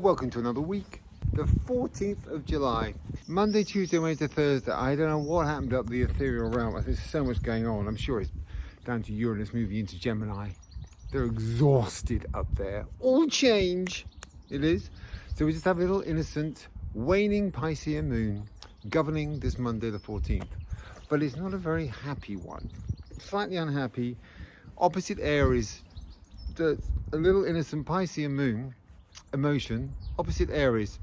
Welcome to another week, the 14th of July. Monday, Tuesday, Wednesday, Thursday. I don't know what happened up the ethereal realm. There's so much going on. I'm sure it's down to Uranus moving into Gemini. They're exhausted up there. All change, it is. So we just have a little innocent, waning Piscean moon governing this Monday, the 14th. But it's not a very happy one. Slightly unhappy. Opposite Aries. A little innocent Piscean moon. Emotion, opposite Aries,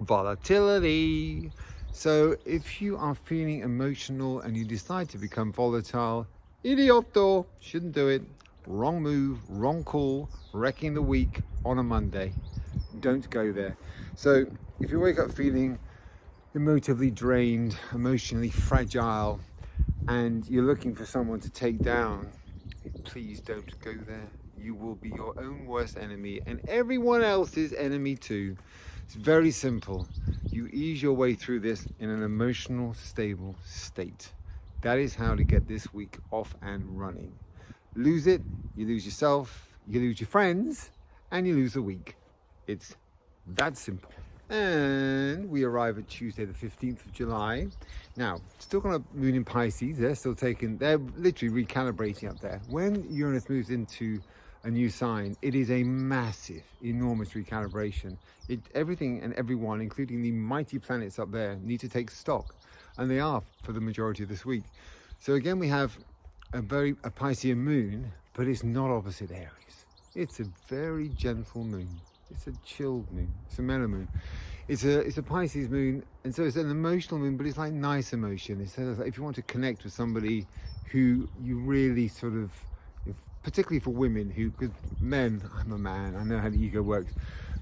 volatility. So if you are feeling emotional and you decide to become volatile, idiotto, shouldn't do it. Wrong move, wrong call, wrecking the week on a Monday. Don't go there. So if you wake up feeling emotively drained, emotionally fragile, and you're looking for someone to take down, please don't go there. You will be your own worst enemy and everyone else's enemy too. It's very simple. You ease your way through this in an emotional, stable state. That is how to get this week off and running. Lose it, you lose yourself, you lose your friends, and you lose the week. It's that simple. And we arrive at Tuesday the 15th of July. Now, still got a moon in Pisces. They're literally recalibrating up there. When Uranus moves into a new sign, it is a massive, enormous recalibration. Everything and everyone, including the mighty planets up there, need to take stock, and they are for the majority of this week. So again, we have a Piscean moon, but it's not opposite Aries. It's a very gentle moon. It's a chilled moon. It's a mellow moon. It's a Pisces moon, and so it's an emotional moon, but it's like nice emotion. It's like if you want to connect with somebody who you really sort of, particularly for women because men, I'm a man, I know how the ego works.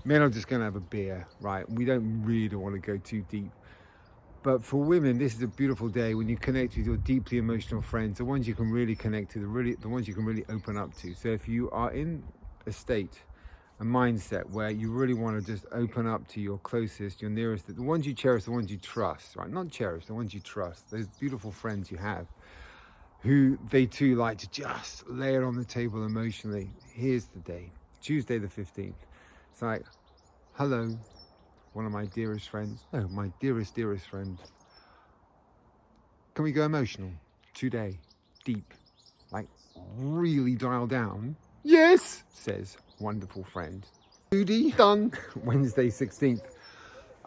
Men are just going to have a beer, right? We don't really want to go too deep. But for women, this is a beautiful day when you connect with your deeply emotional friends, the ones you can really connect to, the ones you can really open up to. So if you are in a state, a mindset where you really want to just open up to your closest, your nearest, the ones you cherish, the ones you trust, right? Not cherish, the ones you trust, those beautiful friends you have, who they too like to just lay it on the table emotionally. Here's the day, Tuesday the 15th. It's like, hello, one of my dearest friends. Oh, my dearest friend. Can we go emotional today? Deep, like really dial down? Yes, says wonderful friend. Judy, done. Wednesday 16th.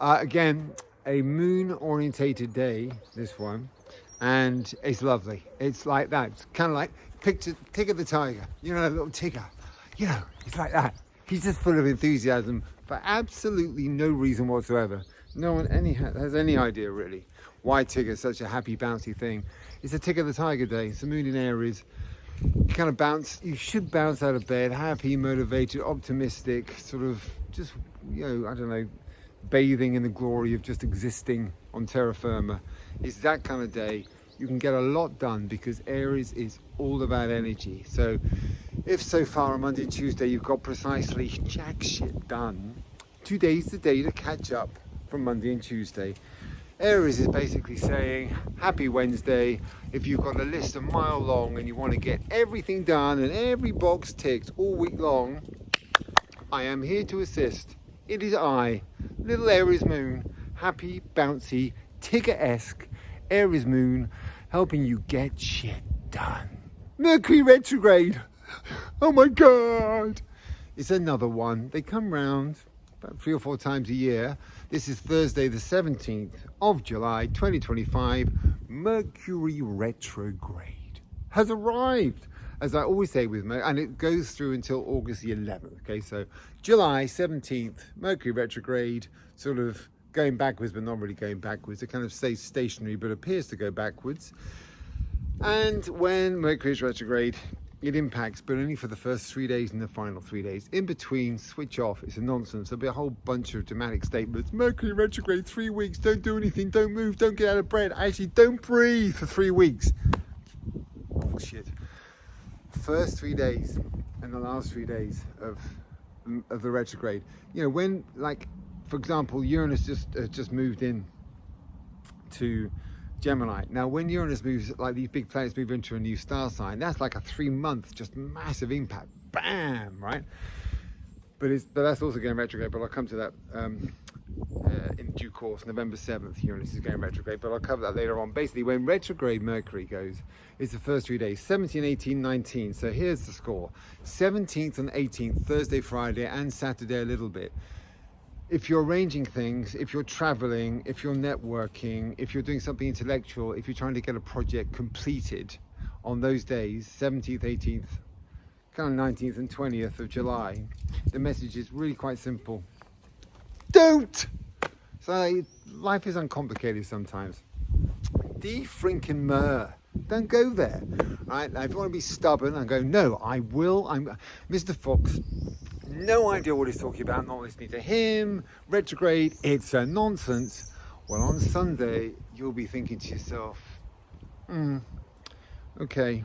Again, a moon-orientated day, this one. And it's lovely. It's like that. It's kind of like Tigger the tiger. You know, little Tigger. You know, it's like that. He's just full of enthusiasm for absolutely no reason whatsoever. No one has any idea really why Tigger's such a happy, bouncy thing. It's a Tigger the tiger day. It's a moon in Aries. You kind of bounce. You should bounce out of bed, happy, motivated, optimistic, sort of just, you know, I don't know, bathing in the glory of just existing on terra firma. It's that kind of day. You can get a lot done because Aries is all about energy. So if so far on Monday and Tuesday you've got precisely jack shit done, today's the day to catch up from Monday and Tuesday. Aries is basically saying, happy Wednesday. If you've got a list a mile long and you want to get everything done and every box ticked all week long, I am here to assist. It is I, little Aries moon, happy, bouncy, Tigger-esque Aries moon, helping you get shit done. Mercury retrograde. Oh my God. It's another one. They come round about 3 or 4 times a year. This is Thursday the 17th of July 2025. Mercury retrograde has arrived, as I always say with Mercury, and it goes through until August the 11th. Okay, so July 17th, Mercury retrograde, sort of going backwards, but not really going backwards. It kind of stays stationary, but appears to go backwards. And when Mercury is retrograde, it impacts, but only for the first 3 days and the final 3 days. In between, switch off. It's a nonsense. There'll be a whole bunch of dramatic statements. Mercury retrograde, 3 weeks. Don't do anything. Don't move. Don't get out of bed. Actually, don't breathe for 3 weeks. Bullshit. First 3 days and the last 3 days of the retrograde. You know, when, like, for example, Uranus just moved in to Gemini. Now, when Uranus moves, like these big planets move into a new star sign, that's like a 3 month, just massive impact. Bam, right? but that's also going retrograde, but I'll come to that in due course. November 7th, Uranus is going retrograde, but I'll cover that later on. Basically, when retrograde Mercury goes, it's the first 3 days, 17, 18, 19. So here's the score. 17th and 18th, Thursday, Friday, and Saturday a little bit. If you're arranging things, if you're traveling, if you're networking, if you're doing something intellectual, if you're trying to get a project completed on those days, 17th, 18th, kind of 19th and 20th of July, the message is really quite simple. Don't! So life is uncomplicated sometimes. De-frinking mer. Don't go there. Right? Now, if you want to be stubborn and go, no, I will. I'm Mr. Fox. No idea what he's talking about. Not listening to him. Retrograde. It's a nonsense. Well, on Sunday, you'll be thinking to yourself, okay,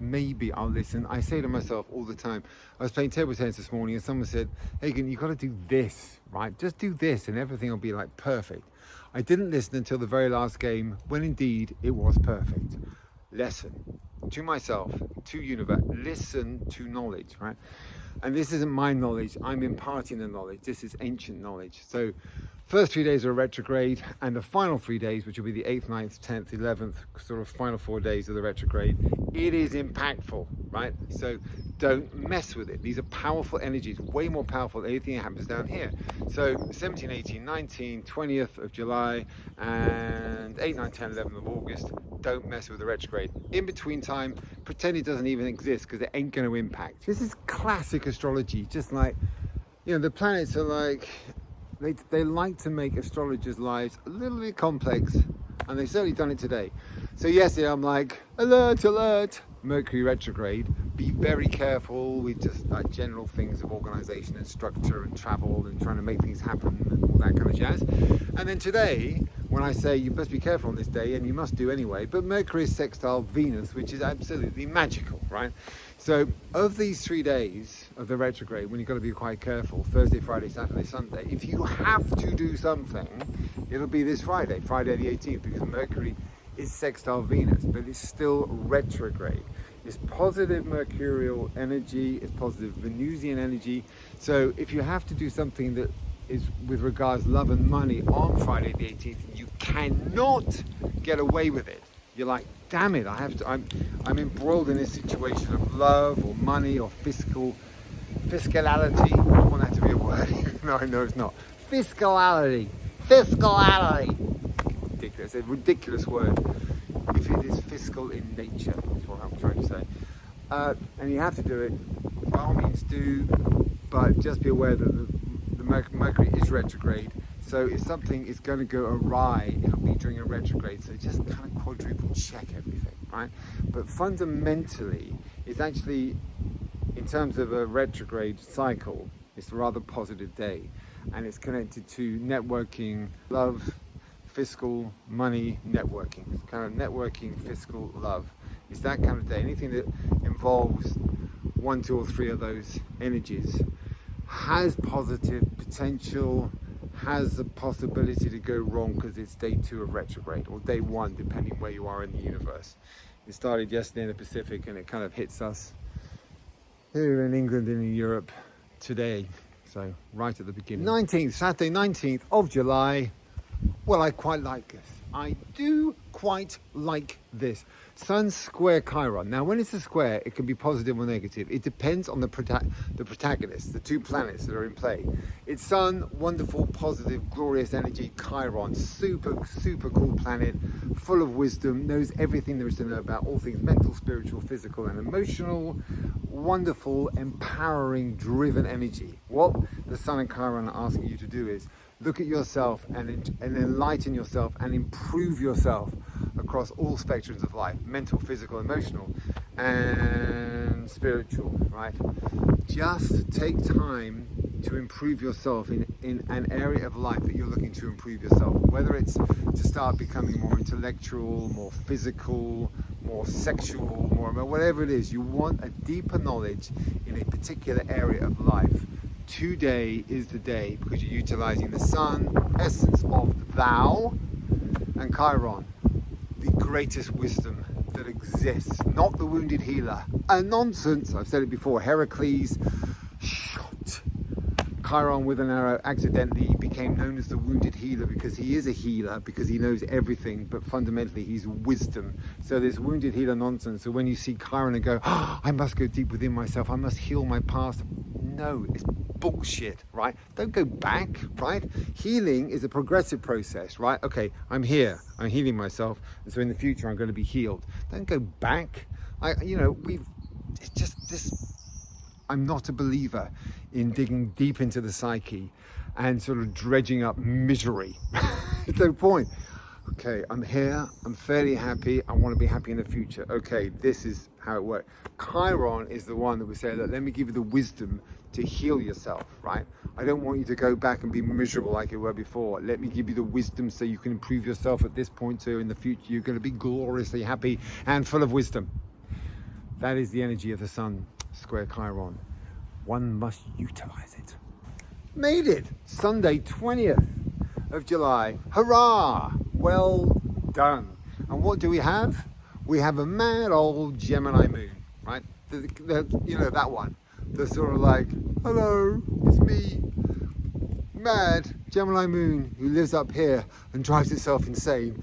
maybe I'll listen. I say to myself all the time. I was playing table tennis this morning and someone said, Hagan, you've got to do this, right? Just do this and everything will be like perfect. I didn't listen until the very last game when indeed it was perfect. Lesson to myself, to universe, listen to knowledge, right? And this isn't my knowledge, I'm imparting the knowledge. This is ancient knowledge. So first 3 days are retrograde, and the final 3 days, which will be the 8th, 9th, 10th, 11th, sort of final 4 days of the retrograde, it is impactful, right? So don't mess with it. These are powerful energies, way more powerful than anything that happens down here. So 17, 18, 19, 20th of July, and 8, 9, 10, 11th of August, don't mess with the retrograde. In between time, pretend it doesn't even exist because it ain't going to impact. This is classic astrology, just like, you know, the planets are like, they like to make astrologers' lives a little bit complex, and they've certainly done it today. So yesterday I'm like, alert, alert, Mercury retrograde. Be very careful with just like general things of organization and structure and travel and trying to make things happen and all that kind of jazz. And then today, when I say you must be careful on this day, and you must do anyway, but Mercury is sextile Venus, which is absolutely magical, right? So of these 3 days of the retrograde, when you've got to be quite careful, Thursday, Friday, Saturday, Sunday, if you have to do something, it'll be this Friday, Friday the 18th, because Mercury is sextile Venus, but it's still retrograde. It's positive mercurial energy, it's positive Venusian energy. So if you have to do something that is with regards love and money on Friday the 18th, you cannot get away with it. You're like, damn it, I'm embroiled in this situation of love or money or fiscality. I don't want that to be a word. No, it's not. Fiscality. Ridiculous. A ridiculous word. If it is fiscal in nature, is what I'm trying to say. And you have to do it. By all means do, but just be aware that the Mercury is retrograde. So if something is going to go awry, it'll be during a retrograde. So just kind of quadruple check everything, right? But fundamentally, it's actually, in terms of a retrograde cycle, it's a rather positive day. And it's connected to networking, love, fiscal, money, networking. It's kind of networking, fiscal, love. It's that kind of day. Anything that involves 1, 2, or 3 of those energies has positive potential, has the possibility to go wrong because it's day 2 of retrograde, or day 1, depending where you are in the universe. It started yesterday in the Pacific, and it kind of hits us here in England and in Europe today. So right at the beginning. 19th, Saturday 19th of July. Well, I quite like this. I do quite like this. Sun square Chiron. Now, when it's a square, it can be positive or negative. It depends on the protagonists, the 2 planets that are in play. It's Sun, wonderful, positive, glorious energy. Chiron, super, super cool planet, full of wisdom, knows everything there is to know about all things mental, spiritual, physical, and emotional. Wonderful, empowering, driven energy. What the Sun and Chiron are asking you to do is look at yourself and enlighten yourself and improve yourself across all spectrums of life, mental, physical, emotional, and spiritual, right? Just take time to improve yourself in an area of life that you're looking to improve yourself, whether it's to start becoming more intellectual, more physical, more sexual, more whatever it is. You want a deeper knowledge in a particular area of life. Today is the day, because you're utilizing the Sun, essence of thou, and Chiron, the greatest wisdom that exists, not the wounded healer. A nonsense, I've said it before, Heracles shot Chiron with an arrow accidentally. He became known as the wounded healer because he is a healer, because he knows everything, but fundamentally he's wisdom. So this wounded healer nonsense. So when you see Chiron and go, oh, I must go deep within myself, I must heal my past. No, it's bullshit, right? Don't go back, right? Healing is a progressive process, right? Okay, I'm here, I'm healing myself, and so in the future I'm going to be healed. Don't go back. It's just this. I'm not a believer in digging deep into the psyche and sort of dredging up misery. It's no point. Okay, I'm here, I'm fairly happy, I want to be happy in the future. Okay, this is how it works. Chiron is the one that would say, look, let me give you the wisdom to heal yourself, right? I don't want you to go back and be miserable like you were before. Let me give you the wisdom so you can improve yourself at this point, so in the future you're going to be gloriously happy and full of wisdom. That is the energy of the sun square Chiron. One must utilize it. Made it! Sunday, 20th of July. Hurrah! Well done. And what do we have? We have a mad old Gemini moon, right? You know, that one. The sort of like, hello, it's me. Mad Gemini moon who lives up here and drives itself insane.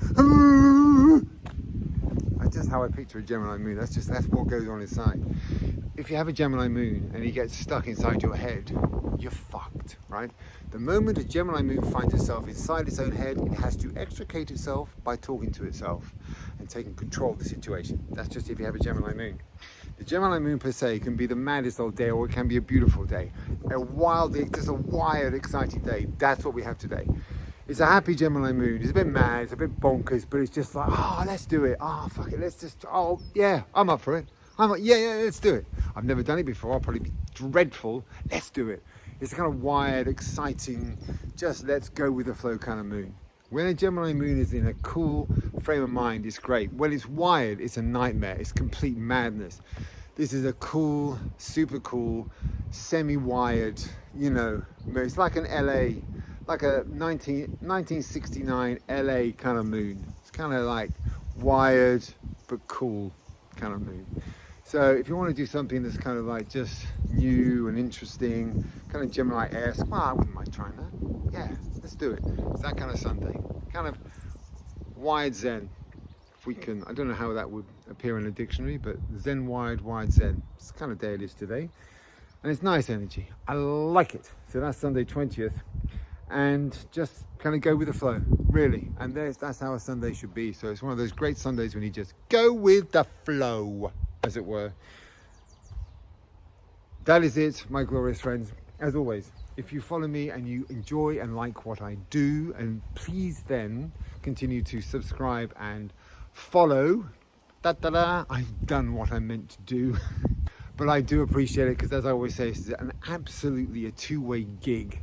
That's just how I picture a Gemini moon. That's what goes on inside. If you have a Gemini moon and he gets stuck inside your head, you're fucked, right? The moment a Gemini moon finds itself inside its own head, it has to extricate itself by talking to itself and taking control of the situation. That's just if you have a Gemini moon. The Gemini moon per se can be the maddest old day, or it can be a beautiful day. Just a wired, exciting day. That's what we have today. It's a happy Gemini moon. It's a bit mad, it's a bit bonkers, but it's just like, oh, let's do it. Oh, fuck it, oh, yeah, I'm up for it. I'm like, yeah, let's do it. I've never done it before. I'll probably be dreadful. Let's do it. It's a kind of wired, exciting, just let's go with the flow kind of moon. When a Gemini moon is in a cool frame of mind, it's great. When it's wired, it's a nightmare. It's complete madness. This is a cool, super cool, semi-wired, it's like an LA, like a 1969 LA kind of moon. It's kind of like wired, but cool kind of moon. So if you want to do something that's kind of like just new and interesting, kind of Gemini-esque, well, I wouldn't mind trying that. Yeah, let's do it. It's that kind of Sunday. Kind of wired Zen. If we can, I don't know how that would appear in a dictionary, but Zen wired Zen. It's the kind of day it is today. And it's nice energy. I like it. So that's Sunday 20th. And just kind of go with the flow, really. And that's how a Sunday should be. So it's one of those great Sundays when you just go with the flow, as it were. That is it, my glorious friends. As always, if you follow me and you enjoy and like what I do, and please then continue to subscribe and follow. I've done what I meant to do. But I do appreciate it, because as I always say, it's absolutely a two-way gig.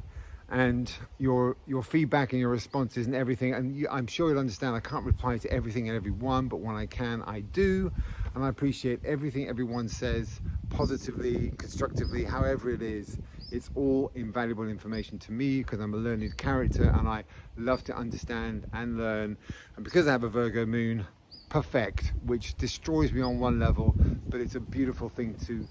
And your feedback and your responses and everything, and I'm sure you'll understand I can't reply to everything and everyone, but when I can, I do. And I appreciate everything everyone says, positively, constructively, however it is. It's all invaluable information to me, because I'm a learned character and I love to understand and learn. And because I have a Virgo moon, perfect, which destroys me on one level, but it's a beautiful thing to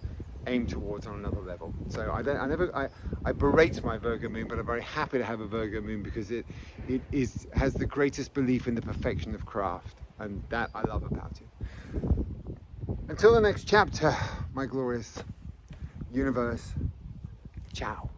aim towards on another level. So I berate my Virgo moon, but I'm very happy to have a Virgo moon, because it has the greatest belief in the perfection of craft, and that I love about it. Until the next chapter, my glorious universe, ciao.